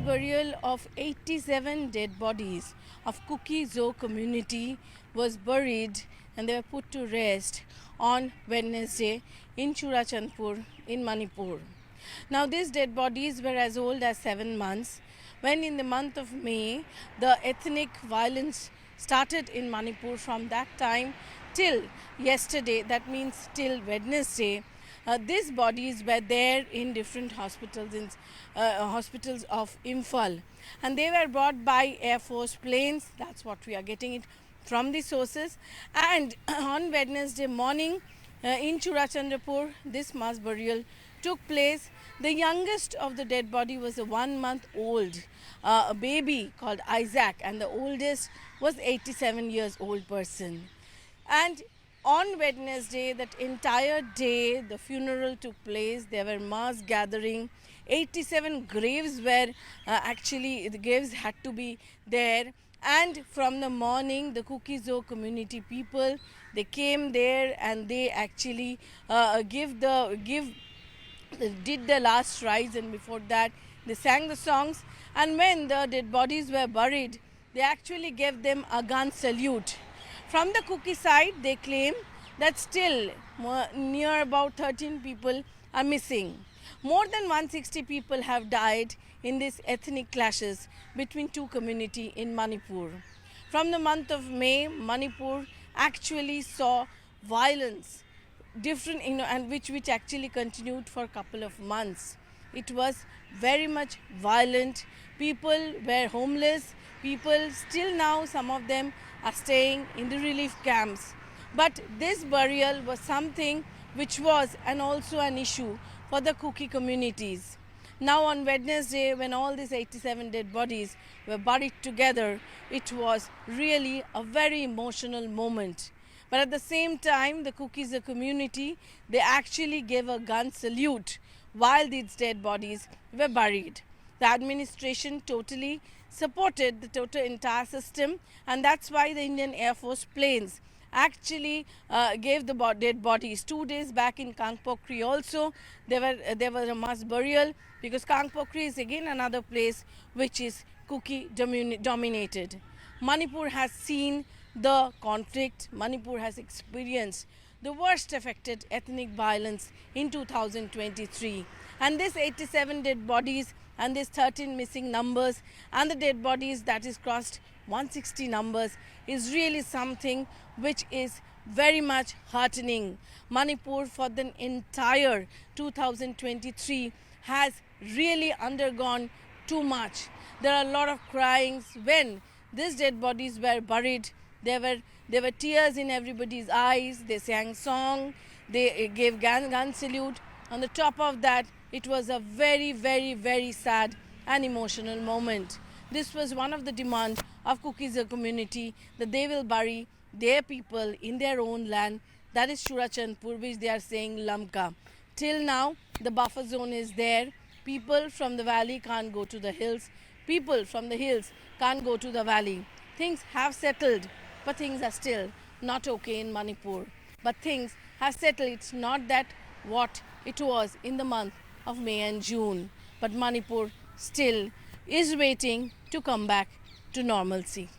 burial of 87 dead bodies of Kuki-Zo community was buried and they were put to rest on Wednesday in Churachandpur in Manipur. Now these dead bodies were as old as 7 months when in the month of May the ethnic violence started in Manipur. From that time till yesterday, that means till Wednesday, these bodies were there in different hospitals hospitals of Imphal, and they were brought by Air Force planes. That's what we are getting it from the sources. And on Wednesday morning in Churachandpur, this mass burial took place. The youngest of the dead body was a 1-month-old a baby called Isaac, and the oldest was 87 years old person. And on Wednesday, that entire day, the funeral took place. There were mass gathering. 87 graves were the graves had to be there. And from the morning, the Kuki-Zo community people, they came there and they actually did the last rites, and before that they sang the songs. And when the dead bodies were buried, they actually gave them a gun salute. From the Kuki side, they claim that still near about 13 people are missing. More than 160 people have died in these ethnic clashes between two communities in Manipur. From the month of May, Manipur actually saw violence, different, and which actually continued for a couple of months. It was very much violent. People were homeless. People still now, some of them are staying in the relief camps. But this burial was something which was also an issue for the Kuki communities. Now on Wednesday, when all these 87 dead bodies were buried together, it was really a very emotional moment. But at the same time, the Kuki-Zo community, they actually gave a gun salute while these dead bodies were buried. The administration totally supported the entire system, and that's why the Indian Air Force planes actually gave the dead bodies. 2 days back in Kangpokri also, there was a mass burial, because Kangpokri is again another place which is Kuki dominated. Manipur has seen the conflict. Manipur has experienced the worst affected ethnic violence in 2023. And this 87 dead bodies and these 13 missing numbers and the dead bodies that is crossed 160 numbers is really something which is very much heartening. Manipur for the entire 2023 has really undergone too much. There are a lot of cryings. When these dead bodies were buried, there were tears in everybody's eyes. They sang song, they gave gun salute. On the top of that, it was a very, very, very sad and emotional moment. This was one of the demands of Kuki-Zo community, that they will bury their people in their own land, that is Churachandpur, which they are saying Lamka. Till now, the buffer zone is there. People from the valley can't go to the hills. People from the hills can't go to the valley. Things have settled, but things are still not okay in Manipur. But things have settled. It's not that what it was in the month of May and June. But Manipur still is waiting to come back to normalcy.